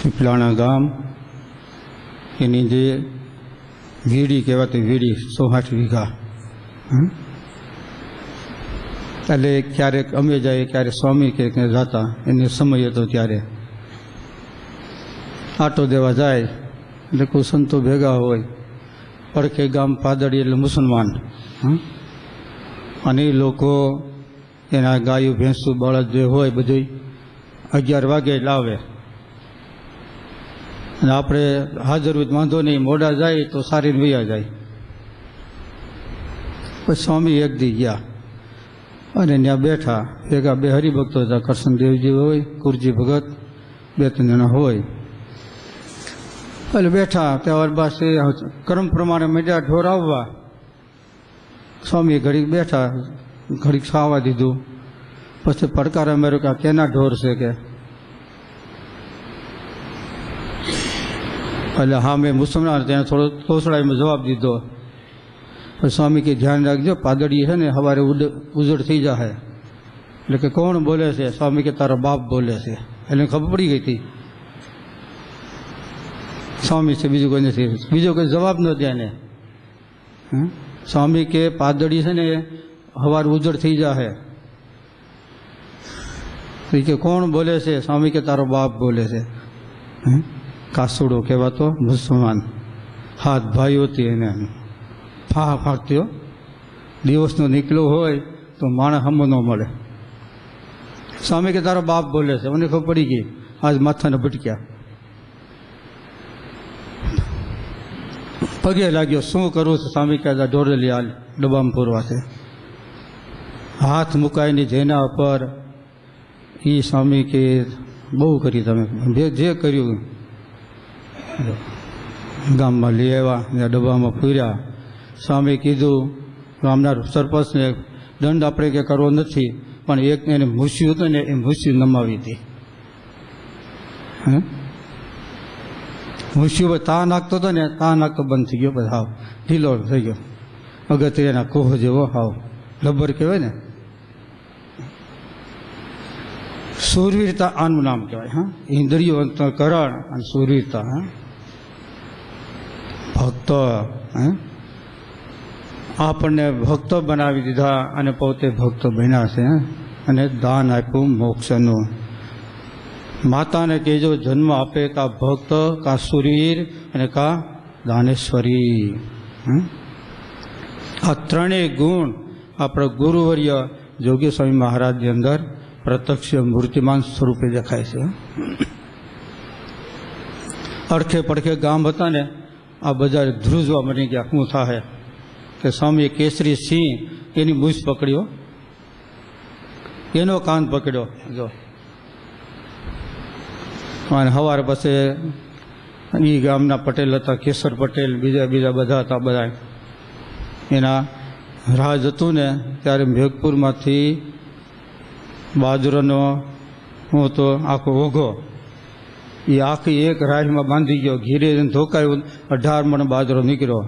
પીપલાણા ગામ એની જે વીડી કહેવાતી વીડી 108 વીઘા. એટલે ક્યારેક અમે જાય ક્યારેક સ્વામી કે જતા એને સમય હતો ત્યારે આટો દેવા જાય એટલે કોઈ સંતો ભેગા હોય. પડખે ગામ પાદડી એટલે મુસલમાન, અને એ લોકો એના ગાયો ભેંસું બળદ જે હોય બધું 11 વાગે લાવે. અને આપણે હાજર હોય વાંધો નહીં, મોડા જાય તો સારીને વૈયા જાય. પછી સ્વામી એક દી ગયા અને ત્યાં બેઠા. ભેગા 2 હરિભક્તો હતા, કરશનદેવજી હોય, કુરજી ભગત, 2-3 જણા હોય. એટલે બેઠા ત્યાં પાસે કર્મ પ્રમાણે મીડિયા ઢોર આવવા. સ્વામી ઘડીક બેઠા, ઘડીક ખાવા દીધું. પછી પડકાર માર્યો કે કેના ઢોર છે કે. એટલે હા મેં મુસલમાન ત્યાં થોડો તોસડાઈમાં જવાબ દીધો. પછી સ્વામી કે ધ્યાન રાખજો, પાદડી છે ને સવારે ઉજળ થઈ જાય. એટલે કે કોણ બોલે છે? સ્વામી કે તારો બાપ બોલે છે. એટલે ખબર પડી ગઈ હતી સ્વામી છે, બીજું કોઈ નથી. બીજો કોઈ જવાબ ન દે ને. સ્વામી કે પાદડી છે ને સવારે ઉજળ થઈ જાય. કે કોણ બોલે છે? સ્વામી કે તારો બાપ બોલે છે. કાસુડો કહેવાતો મુસલમાન, હાથ ભાઈઓથી એને ફાહ ફાંકતો. દિવસનો નીકળ્યો હોય તો માણસ હમ ન મળે. સ્વામી કે તારો બાપ બોલે છે. મને ખબર પડી ગઈ, આજ માથાને ભટક્યા. પગે લાગ્યો, શું કરું છું? સ્વામી કહે ઢોરેલી હાલ ડબ્બામાં પૂરવા છે. હાથ મુકાઈને જેના ઉપર એ સ્વામી કે બહુ કરી તમે જે કર્યું. ગામમાં લઈ આવ્યા, ત્યાં ડબ્બામાં પૂર્યા. સ્વામી કીધું ગામના સરપંચને દંડ આપણે કે કરવો નથી, પણ એક એને મૂસ્યું હતું ને એ મૂસ્યું નમાવી હતી. મૂસ્યું તા નાખતો હતો ને, તા નાખતો બંધ થઈ ગયો. પછી હાવ ઢીલો થઈ ગયો. અગત્યના કોહ જેવો હાવ લબ્બર કહેવાય ને. શૂરવીરતા આનું નામ કહેવાય. હા, ઇન્દ્રિયો અંતઃકરણ અને શૂરવીરતા. ભક્ત આપણને ભક્તો બનાવી દીધા અને પોતે ભક્તો બન્યા છે. અને દાન આપ્યું મોક્ષનું. માતાને કહેજો જન્મ આપે કા ભક્ત, કા શૂરવીર અને કા દાનેશ્વરી. આ ત્રણેય ગુણ આપણા ગુરુવર્ય જોગી સ્વામી મહારાજની અંદર પ્રત્યક્ષ મૂર્તિમાન સ્વરૂપે દેખાય છે. અડખે પડખે ગામ હતા ને, આ બધા ધ્રુજવા મળી ગયા. શું થાય કે સ્વામીએ કેસરી સિંહ એની મૂછ પકડ્યો, એનો કાન પકડ્યો. જો અને સવારે પછી એ ગામના પટેલ હતા, કેસર પટેલ, બીજા બધા હતા. બધા એના રાજ હતું ને ત્યારે મેઘપુરમાંથી બાજરાનો હું તો આખો ઓઘો એ આખી એક રાહમાં બાંધી ગયો. ઘીરે ધોકાયું, 18 મણ બાજરો નીકળ્યો.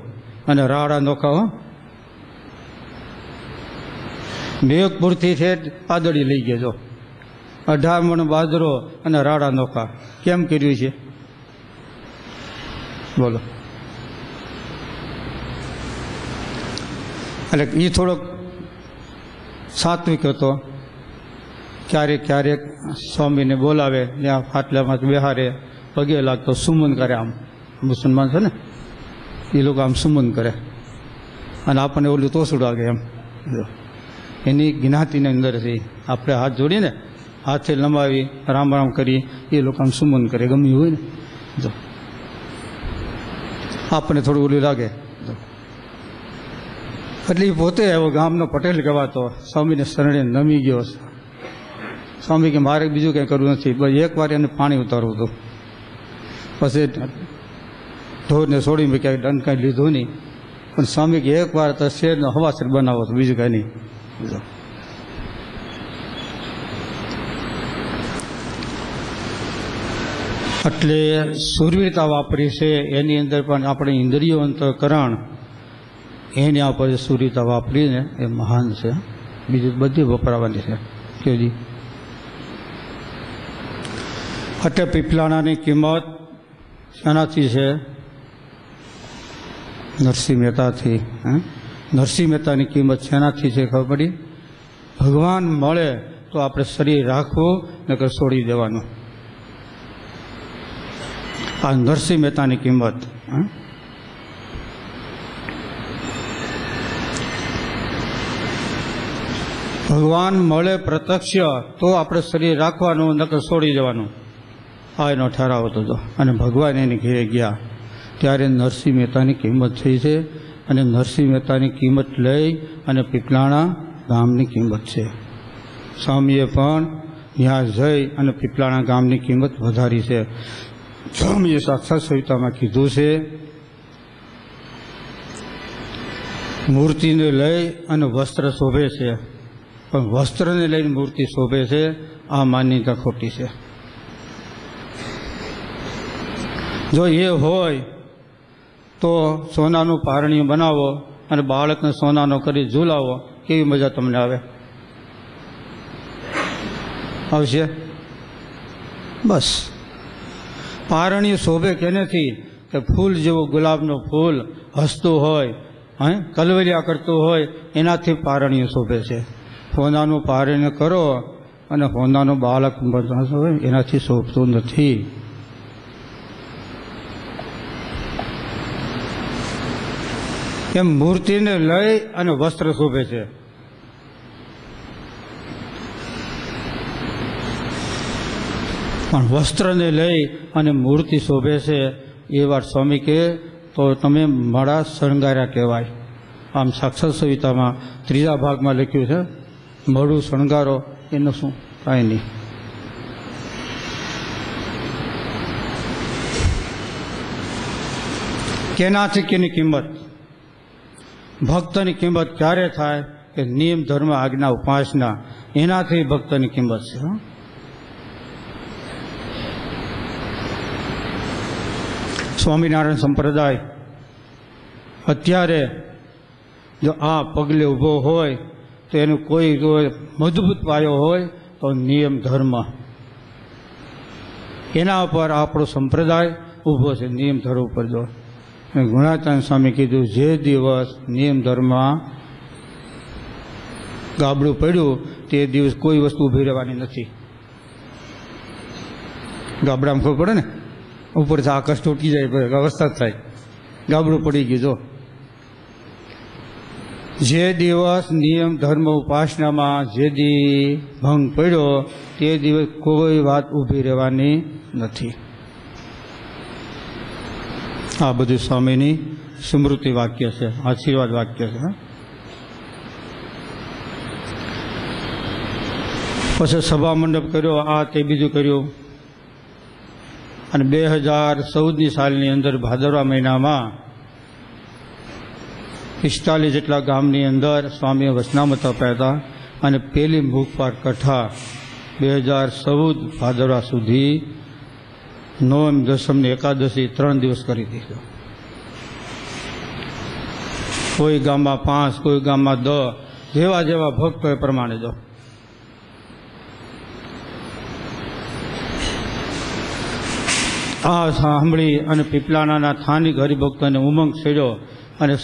અને રાડા નોખા મેઘપુરથી ઠેઠ પાદડી લઈ ગયો. જો 18 મણ બાજરો અને રાડા નોખા કેમ કર્યું છે બોલો? એટલે એ થોડોક સાત્વિક હતો. ક્યારેક ક્યારેક સ્વામીને બોલાવે, ત્યાં ફાટલામાં બેહારે, પગે લાગતો, સુમન કરે. આમ મુસલમાન છે ને એ લોકો આમ સુમન કરે અને આપણને ઓલું તોસડું લાગે એમ. એની જ્ઞાતિની અંદર છે. આપણે હાથ જોડીને હાથે લંબાવી રામ રામ કરી એ લોકો આમ સુમન કરે, ગમ્યું હોય ને. જો આપણને થોડું ઓલું લાગે. એટલે એ પોતે એવો ગામનો પટેલ કહેવાતો. સ્વામીને શરણે નમી ગયો. સ્વામી કે મારે બીજું કંઈ કરવું નથી, બસ એકવાર એને પાણી ઉતારવું હતું. પછી ઢોરને છોડી મૂક્યા, દંડ કાંઈ લીધું નહીં. પણ સ્વામી કે એકવાર તો શેરનો હવાસર બનાવો તો બીજું કાંઈ નહીં. એટલે શૂરવીરતા વાપરી છે. એની અંદર પણ આપણે ઇન્દ્રિયો અંતઃકરણ એની આપણે શૂરવીરતા વાપરીને એ મહાન છે. બીજી બધી વપરાવાની છે. કેજી અટે પીપલાણાની કિંમત શાનાથી છે? નરસિંહ મહેતાથી. નરસિંહ મહેતાની કિંમત શેનાથી છે ખબર પડી? ભગવાન મળે તો આપણે શરીર રાખવું નકર છોડી દેવાનું. આ નરસિંહ મહેતાની કિંમત. ભગવાન મળે પ્રત્યક્ષ તો આપણે શરીર રાખવાનું નકર છોડી દેવાનું. આ એનો ઠરાવ હતો. અને ભગવાન એની ઘેરે ગયા ત્યારે નરસિંહ મહેતાની કિંમત થઈ છે. અને નરસિંહ મહેતાની કિંમત લઈ અને પીપલાણા ગામની કિંમત છે. સ્વામીએ પણ ત્યાં જઈ અને પીપલાણા ગામની કિંમત વધારી છે. સ્વામીએ સાક્ષાત સવિતામાં કીધું છે, મૂર્તિને લઈ અને વસ્ત્ર શોભે છે, પણ વસ્ત્રને લઈને મૂર્તિ શોભે છે. આ માન્યતા ખોટી છે. જો એ હોય તો સોનાનું પારણિયું બનાવો અને બાળકને સોનાનો કરી ઝૂલાવો, કેવી મજા તમને આવે? આવશે? બસ પારણિયું શોભે કેનેથી? કે ફૂલ જેવું ગુલાબનું ફૂલ હસતું હોય, કલવરિયા કરતું હોય, એનાથી પારણિયું શોભે છે. સોનાનું પારણ્ય કરો અને સોનાનું બાળક હોય એનાથી શોભતું નથી. એમ મૂર્તિને લઈ અને વસ્ત્ર શોભે છે. પણ વસ્ત્રને લઈ અને મૂર્તિ શોભે છે એ વાત સ્વામી કહે તો તમે મારા શણગાર્યા કહેવાય. આમ સાક્ષાત સવિતામાં 3જા ભાગમાં લખ્યું છે, મળું શણગારો. એનું શું? કાંઈ નહીં. કેનાથી કેની કિંમત? ભક્તની કિંમત ક્યારે થાય? કે નિયમ ધર્મ આજ્ઞા ઉપાસના, એનાથી ભક્તની કિંમત છે. સ્વામિનારાયણ સંપ્રદાય અત્યારે જો આ પગલે ઊભો હોય તો એનું કોઈ મજબૂત પાયો હોય તો નિયમ ધર્મ, એના ઉપર આપણો સંપ્રદાય ઊભો છે. નિયમ ધર્મ ઉપર જો ગુણાતાન સ્વામી કીધું, જે દિવસ નિયમ ધર્મમાં ગાબડું પડ્યું તે દિવસ કોઈ વસ્તુ ઊભી રહેવાની નથી. ગાબડામાં ખબર પડે ને, ઉપરથી આકાશ તૂટી જાય, અવસ્થા થાય, ગાબડું પડી ગયું. જો જે દિવસ નિયમ ધર્મ ઉપાસનામાં જે દી ભંગ પડ્યો તે દિવસ કોઈ વાત ઊભી રહેવાની નથી. આ બધું સ્વામીની સ્મૃતિ વાક્ય છે, આશીર્વાદ વાક્ય છે. પછી સભા મંડપ કર્યો, આ તે બીજું કર્યું. અને 2014ની સાલની અંદર ભાદરવા મહિનામાં 45 જેટલા ગામની અંદર સ્વામીએ વચનામૃત આપ્યા હતા. અને પેલી મુખપાર કથા 2014 ભાદરવા સુધી નોમ દસમ ને એકાદશી 3 દિવસ કરી દીધો. કોઈ ગામમાં 5, કોઈ ગામમાં 10, જેવા જેવા ભક્તો એ પ્રમાણે જો. આ સાંભળી અને પીપલાણાના સ્થાનિક હરિભક્તોને ઉમંગ છેડ્યો અને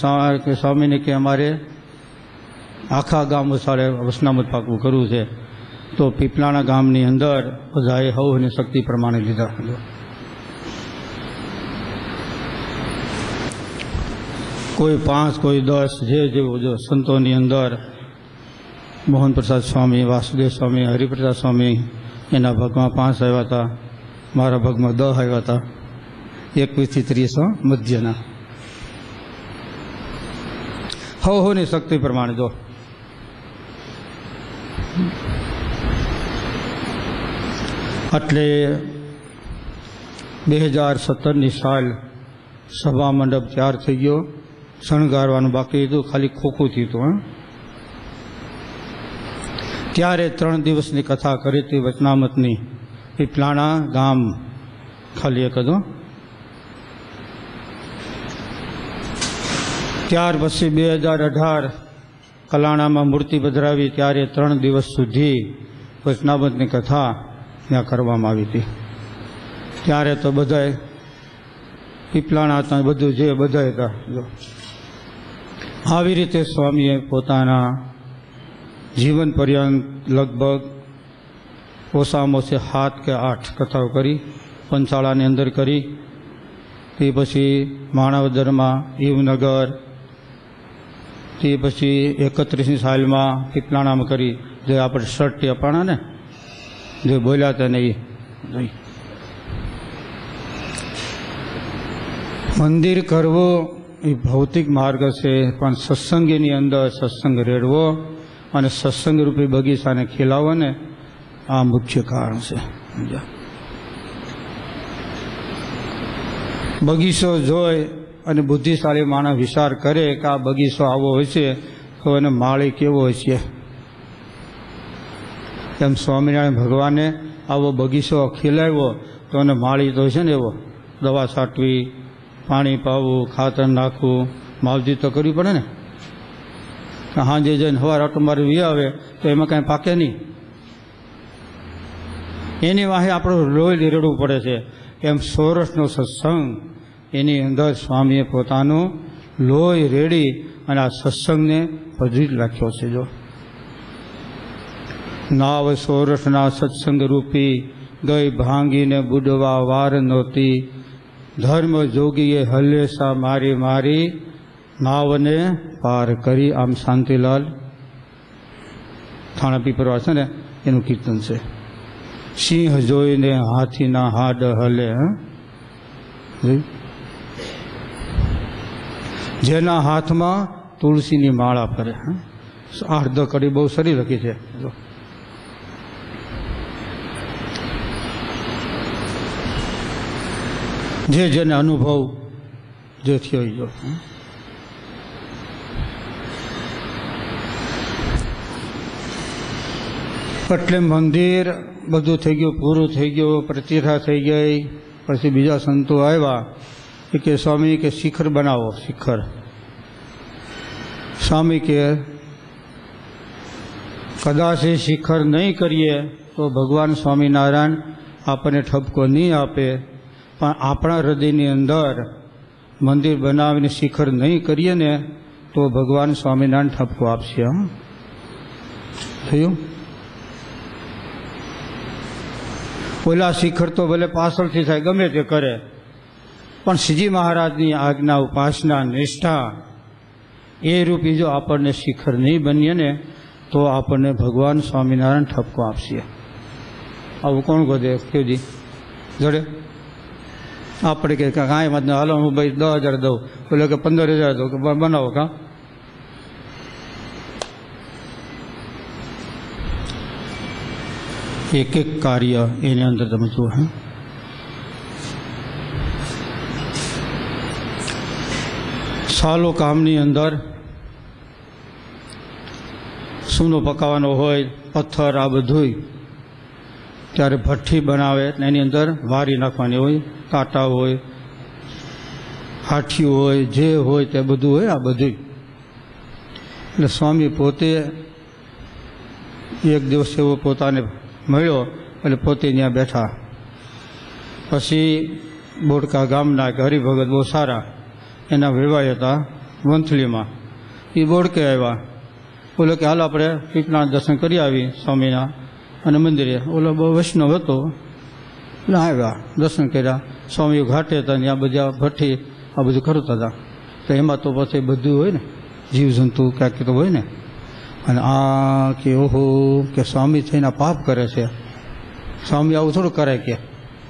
સ્વામીને કે અમારે આખા ગામ વસાડે વચનામૃત પાકવું કરવું છે. તો પીપલાણા ગામની અંદર બધાએ હવની શક્તિ પ્રમાણે લીધા. કોઈ 5, કોઈ 10, જે જેવું જો. સંતોની અંદર મોહન પ્રસાદ સ્વામી, વાસુદેવ સ્વામી, હરિપ્રસાદ સ્વામી, એના ભાગમાં 5 આવ્યા હતા, મારા ભાગમાં 10 આવ્યા હતા. 21 થી 30 મધ્યના હવની શક્તિ પ્રમાણે જો. એટલે 2017ની સાલ સભા મંડપ તૈયાર થઈ ગયો. શણગારવાનું બાકી હતું, ખાલી ખોખું થયું હતું. ત્યારે 3 દિવસની કથા કરી હતી વચનામૃતની. પીપલાણા ગામ ખાલી એક હતું. ત્યાર પછી 2018 કલાણામાં મૂર્તિ પધરાવી ત્યારે 3 દિવસ સુધી વચનામૃતની કથા ત્યાં કરવામાં આવી હતી. ત્યારે તો બધાય પીપલાણા હતા, બધું જે બધા હતા. જો આવી રીતે સ્વામીએ પોતાના જીવન પર્યંત લગભગ ઓછામાં ઓછી 7 કે 8 કથાઓ કરી, પંચાળાની અંદર કરી, તે પછી માણાવદરમાં, ઈવનગર, તે પછી 31મી સાલમાં પીપલાણામાં કરી. જે આપણે શર્ટી અપાણા ને, જે બોલ્યા હતા ને એ મંદિર કરવું એ ભૌતિક માર્ગ છે, પણ સત્સંગની અંદર સત્સંગ રેડવો અને સત્સંગ રૂપી બગીચાને ખીલાવો ને, આ મુખ્ય કારણ છે. બગીચો જોઈ અને બુદ્ધિશાળી માણસ વિચાર કરે કે આ બગીચો આવો હોય છે તો એને માળી કેવો હોય છે. એમ સ્વામિનારાયણ ભગવાને આવો બગીચો ખીલાવ્યો તો એને માળી તો છે ને એવો, દવા છાંટવી, પાણી પાવું, ખાતર નાખવું, માવજી તો કરવી પડે ને. સાંજે જઈને સવાર આટો મારી આવે તો એમાં કાંઈ પાકે નહીં. એની વાહે આપણું લોહી રેડવું પડે છે. એમ સોરઠનો સત્સંગ, એની અંદર સ્વામીએ પોતાનું લોહી રેડી અને આ સત્સંગને ભજવી રાખ્યો છે. જો નાવ સોરઠના સત્સંગ રૂપી ગઈ ભાંગીને બુડવા વાર નહોતી, ધર્મ જોગીએ હલેસા મારી મારી નાવને પાર કરી. આમ શાંતિલાલ થાણા પીપરવા છે ને એનું કીર્તન છે. સિંહ જોઈને હાથીના હાડ હલે, જેના હાથમાં તુલસીની માળા ફરે. 8-10 કડી બહુ સારી લખી છે. જે જેને અનુભવ જે થયો જો. એટલે મંદિર બધું થઈ ગયું, પૂરું થઈ ગયું, પ્રતિષ્ઠા થઈ ગઈ. પછી બીજા સંતો આવ્યા કે સ્વામી કે શિખર બનાવો. શિખર સ્વામી કે કદાચ એ શિખર નહીં કરીએ તો ભગવાન સ્વામિનારાયણ આપણને ઠપકો નહીં આપે, પણ આપણા હૃદયની અંદર મંદિર બનાવીને શિખર નહીં કરીએ ને તો ભગવાન સ્વામિનારાયણ ઠપકો આપશે. થયું? ઓલા શિખર તો ભલે પાછળથી થાય, ગમે તે કરે, પણ શ્રીજી મહારાજની આજ્ઞા, ઉપાસના, નિષ્ઠા એ રૂપી જો આપણને શિખર નહીં બનીએ ને તો આપણને ભગવાન સ્વામિનારાયણ ઠપકો આપશે. આવું કોણ ગોદે કેવજી જોડે? આપણે કે કાંઈ મત હાલો હું ભાઈ 10,000 દઉં, બોલે કે 15,000 દઉં, કે બનાવો. કાં એક એક કાર્ય એની અંદર તમે જુઓ. સાલો કામની અંદર સૂનો પકાવવાનો હોય, પથ્થર, આ બધું, ત્યારે ભઠ્ઠી બનાવે એની અંદર વારી નાખવાની હોય, કાંટા હોય, હાઠીઓ હોય, જે હોય તે બધું હોય. આ બધું એટલે સ્વામી પોતે એક દિવસ એવો પોતાને મળ્યો એટલે પોતે ત્યાં બેઠા. પછી બોડકા ગામના કે હરિભગત બહુ સારા, એના વેવાય હતા વંથલીમાં, એ બોડકે આવ્યા. બોલે કે હાલ આપણે પીપળાના દર્શન કરી આવી સ્વામીના અને મંદિરે. ઓલો બહુ વૈષ્ણવ હતો એટલે આવ્યા, દર્શન કર્યા. સ્વામીઓ ઘાટે હતા, ત્યાં બધા ભઠ્ઠી આ બધું કરતા હતા. તો એમાં તો પછી બધું હોય ને, જીવજંતુ ક્યાંક તો હોય ને. અને આ કે ઓહો કે સ્વામી થઈને પાપ કરે છે, સ્વામી આવું થોડું કરે કે